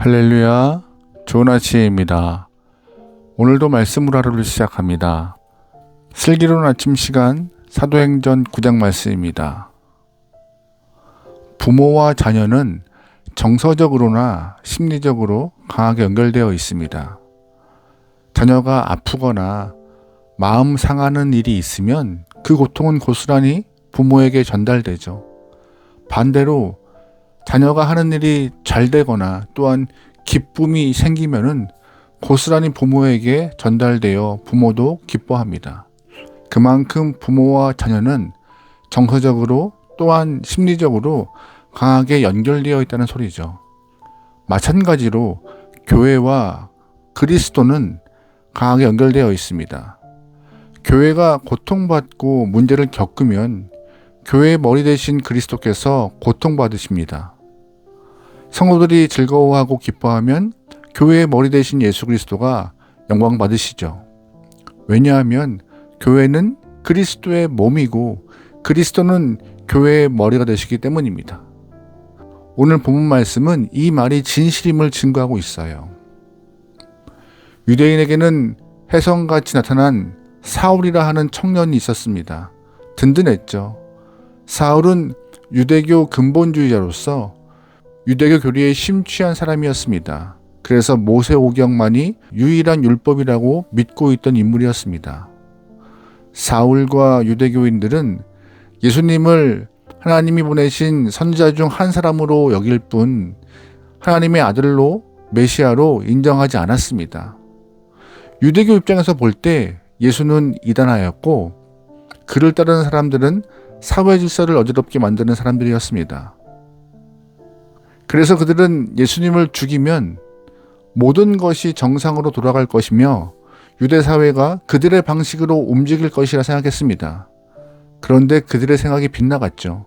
할렐루야, 좋은 아침입니다. 오늘도 말씀으로 하루를 시작합니다. 슬기로운 아침 시간 사도행전 9장 말씀입니다. 부모와 자녀는 정서적으로나 심리적으로 강하게 연결되어 있습니다. 자녀가 아프거나 마음 상하는 일이 있으면 그 고통은 고스란히 부모에게 전달되죠. 반대로 자녀가 하는 일이 잘 되거나 또한 기쁨이 생기면은 고스란히 부모에게 전달되어 부모도 기뻐합니다. 그만큼 부모와 자녀는 정서적으로 또한 심리적으로 강하게 연결되어 있다는 소리죠. 마찬가지로 교회와 그리스도는 강하게 연결되어 있습니다. 교회가 고통받고 문제를 겪으면 교회의 머리 대신 그리스도께서 고통받으십니다. 성도들이 즐거워하고 기뻐하면 교회의 머리 대신 예수 그리스도가 영광 받으시죠. 왜냐하면 교회는 그리스도의 몸이고 그리스도는 교회의 머리가 되시기 때문입니다. 오늘 본문 말씀은 이 말이 진실임을 증거하고 있어요. 유대인에게는 혜성같이 나타난 사울이라 하는 청년이 있었습니다. 든든했죠. 사울은 유대교 근본주의자로서 유대교 교리에 심취한 사람이었습니다. 그래서 모세오경만이 유일한 율법이라고 믿고 있던 인물이었습니다. 사울과 유대교인들은 예수님을 하나님이 보내신 선지자 중 한 사람으로 여길 뿐 하나님의 아들로 메시아로 인정하지 않았습니다. 유대교 입장에서 볼 때 예수는 이단하였고 그를 따르는 사람들은 사회 질서를 어지럽게 만드는 사람들이었습니다. 그래서 그들은 예수님을 죽이면 모든 것이 정상으로 돌아갈 것이며 유대 사회가 그들의 방식으로 움직일 것이라 생각했습니다. 그런데 그들의 생각이 빗나갔죠.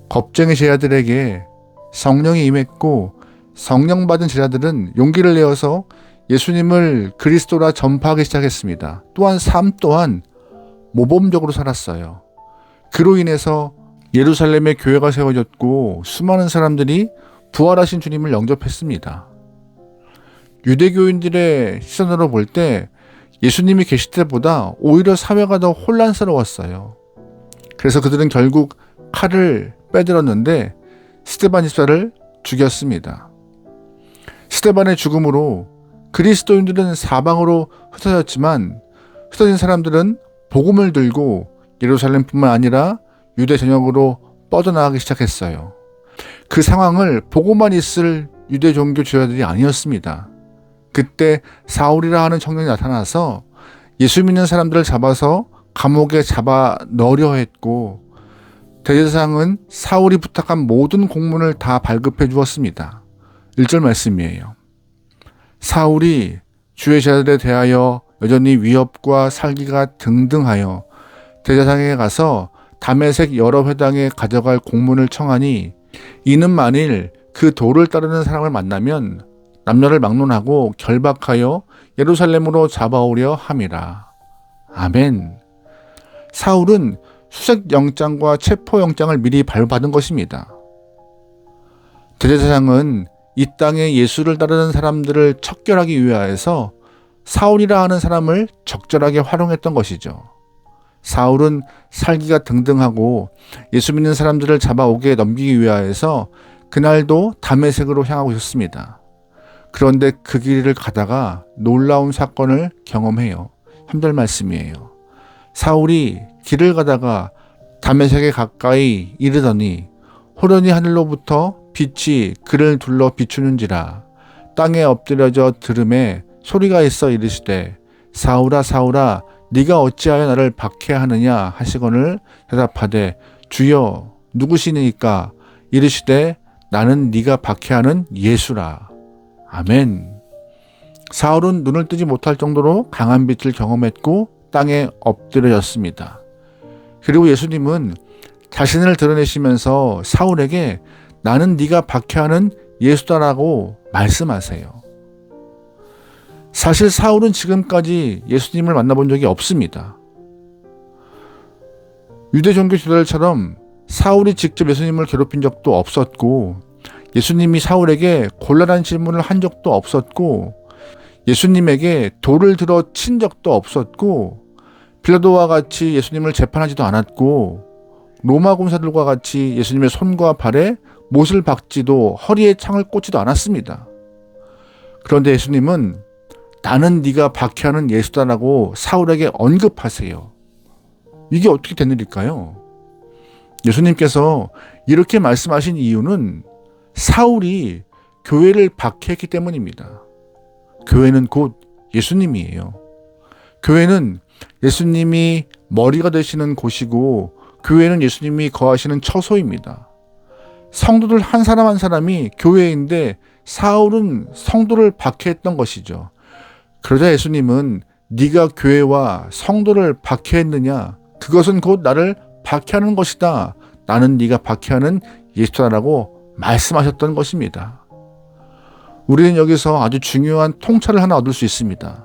겁쟁이 제자들에게 성령이 임했고 성령 받은 제자들은 용기를 내어서 예수님을 그리스도라 전파하기 시작했습니다. 또한 삶 또한 모범적으로 살았어요. 그로 인해서 예루살렘에 교회가 세워졌고 수많은 사람들이 부활하신 주님을 영접했습니다. 유대교인들의 시선으로 볼 때 예수님이 계실 때보다 오히려 사회가 더 혼란스러웠어요. 그래서 그들은 결국 칼을 빼들었는데 스데반 집사를 죽였습니다. 스데반의 죽음으로 그리스도인들은 사방으로 흩어졌지만 흩어진 사람들은 복음을 들고 예루살렘뿐만 아니라 유대 전역으로 뻗어나가기 시작했어요. 그 상황을 보고만 있을 유대 종교 지도자들이 아니었습니다. 그때 사울이라 하는 청년이 나타나서 예수 믿는 사람들을 잡아서 감옥에 잡아 넣으려 했고 대제사장은 사울이 부탁한 모든 공문을 다 발급해 주었습니다. 1절 말씀이에요. 사울이 주의 제자들에 대하여 여전히 위협과 살기가 등등하여 대제사장에게 가서 다메섹 여러 회당에 가져갈 공문을 청하니 이는 만일 그 도를 따르는 사람을 만나면 남녀를 막론하고 결박하여 예루살렘으로 잡아오려 함이라. 아멘. 사울은 수색영장과 체포영장을 미리 발부받은 것입니다. 대제사장은 이 땅에 예수를 따르는 사람들을 척결하기 위하여서 사울이라 하는 사람을 적절하게 활용했던 것이죠. 사울은 살기가 등등하고 예수 믿는 사람들을 잡아오게 넘기기 위하여서 그날도 다메섹으로 향하고 있었습니다. 그런데 그 길을 가다가 놀라운 사건을 경험해요. 3절 말씀이에요. 사울이 길을 가다가 다메섹에 가까이 이르더니 호련히 하늘로부터 빛이 그를 둘러 비추는지라 땅에 엎드려져 들음에 소리가 있어 이르시되 사울아 사울아 네가 어찌하여 나를 박해하느냐 하시거늘 대답하되 주여 누구시니까 이르시되 나는 네가 박해하는 예수라. 아멘. 사울은 눈을 뜨지 못할 정도로 강한 빛을 경험했고 땅에 엎드려졌습니다. 그리고 예수님은 자신을 드러내시면서 사울에게 나는 네가 박해하는 예수다라고 말씀하세요. 사실 사울은 지금까지 예수님을 만나본 적이 없습니다. 유대 종교 지도자들처럼 사울이 직접 예수님을 괴롭힌 적도 없었고 예수님이 사울에게 곤란한 질문을 한 적도 없었고 예수님에게 돌을 들어 친 적도 없었고 빌라도와 같이 예수님을 재판하지도 않았고 로마 군사들과 같이 예수님의 손과 발에 못을 박지도 허리에 창을 꽂지도 않았습니다. 그런데 예수님은 나는 네가 박해하는 예수다라고 사울에게 언급하세요. 이게 어떻게 된 일일까요? 예수님께서 이렇게 말씀하신 이유는 사울이 교회를 박해했기 때문입니다. 교회는 곧 예수님이에요. 교회는 예수님이 머리가 되시는 곳이고 교회는 예수님이 거하시는 처소입니다. 성도들 한 사람 한 사람이 교회인데 사울은 성도를 박해했던 것이죠. 그러자 예수님은 네가 교회와 성도를 박해했느냐? 그것은 곧 나를 박해하는 것이다. 나는 네가 박해하는 예수다라고 말씀하셨던 것입니다. 우리는 여기서 아주 중요한 통찰을 하나 얻을 수 있습니다.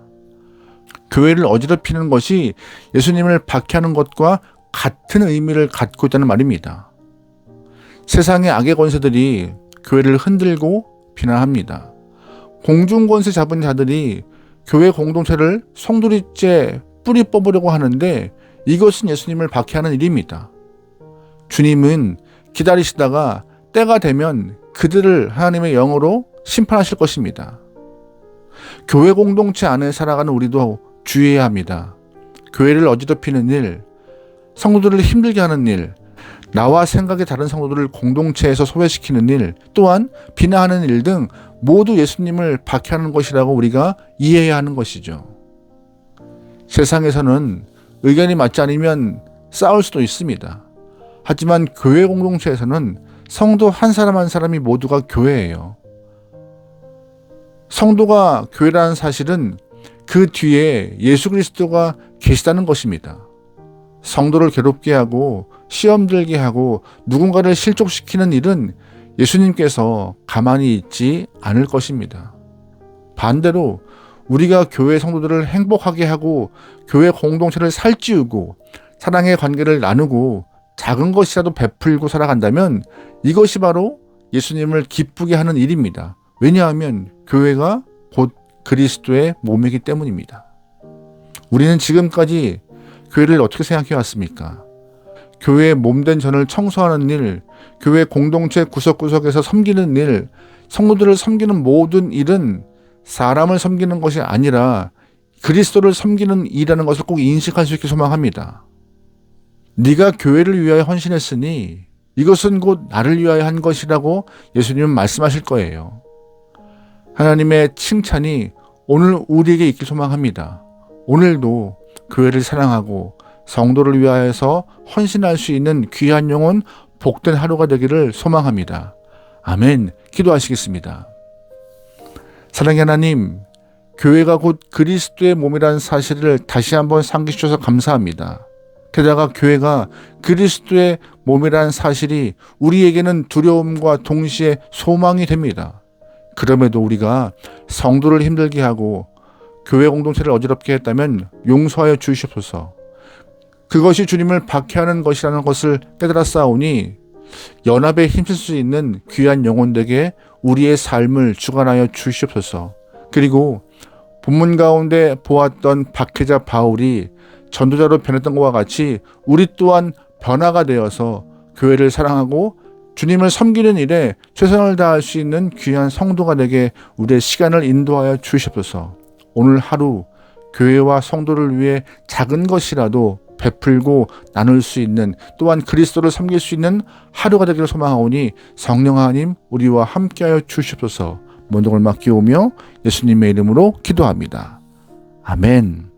교회를 어지럽히는 것이 예수님을 박해하는 것과 같은 의미를 갖고 있다는 말입니다. 세상의 악의 권세들이 교회를 흔들고 비난합니다. 공중권세 잡은 자들이 교회 공동체를 송두리째 뿌리 뽑으려고 하는데 이것은 예수님을 박해하는 일입니다. 주님은 기다리시다가 때가 되면 그들을 하나님의 영으로 심판하실 것입니다. 교회 공동체 안에 살아가는 우리도 주의해야 합니다. 교회를 어지럽히는 일, 성도들을 힘들게 하는 일, 나와 생각이 다른 성도들을 공동체에서 소외시키는 일, 또한 비난하는 일 등 모두 예수님을 박해하는 것이라고 우리가 이해해야 하는 것이죠. 세상에서는 의견이 맞지 않으면 싸울 수도 있습니다. 하지만 교회 공동체에서는 성도 한 사람 한 사람이 모두가 교회예요. 성도가 교회라는 사실은 그 뒤에 예수 그리스도가 계시다는 것입니다. 성도를 괴롭게 하고 시험 들게 하고 누군가를 실족시키는 일은 예수님께서 가만히 있지 않을 것입니다. 반대로 우리가 교회 성도들을 행복하게 하고 교회 공동체를 살찌우고 사랑의 관계를 나누고 작은 것이라도 베풀고 살아간다면 이것이 바로 예수님을 기쁘게 하는 일입니다. 왜냐하면 교회가 곧 그리스도의 몸이기 때문입니다. 우리는 지금까지 교회를 어떻게 생각해 왔습니까? 교회의 몸된 전을 청소하는 일, 교회 공동체 구석구석에서 섬기는 일, 성도들을 섬기는 모든 일은 사람을 섬기는 것이 아니라 그리스도를 섬기는 일이라는 것을 꼭 인식할 수 있게 소망합니다. 네가 교회를 위하여 헌신했으니 이것은 곧 나를 위하여 한 것이라고 예수님은 말씀하실 거예요. 하나님의 칭찬이 오늘 우리에게 있길 소망합니다. 오늘도 교회를 사랑하고 성도를 위하여서 헌신할 수 있는 귀한 영혼 복된 하루가 되기를 소망합니다. 아멘. 기도하시겠습니다. 사랑의 하나님, 교회가 곧 그리스도의 몸이라는 사실을 다시 한번 상기시켜서 감사합니다. 게다가 교회가 그리스도의 몸이라는 사실이 우리에게는 두려움과 동시에 소망이 됩니다. 그럼에도 우리가 성도를 힘들게 하고 교회 공동체를 어지럽게 했다면 용서하여 주시옵소서. 그것이 주님을 박해하는 것이라는 것을 깨달았사오니 연합에 힘쓸 수 있는 귀한 영혼들에게 우리의 삶을 주관하여 주시옵소서. 그리고 본문 가운데 보았던 박해자 바울이 전도자로 변했던 것과 같이 우리 또한 변화가 되어서 교회를 사랑하고 주님을 섬기는 일에 최선을 다할 수 있는 귀한 성도가 되게 우리의 시간을 인도하여 주시옵소서. 오늘 하루 교회와 성도를 위해 작은 것이라도 베풀고 나눌 수 있는, 또한 그리스도를 섬길 수 있는 하루가 되기를 소망하오니 성령 하나님 우리와 함께하여 주시옵소서. 모든 걸 맡기오며 예수님의 이름으로 기도합니다. 아멘.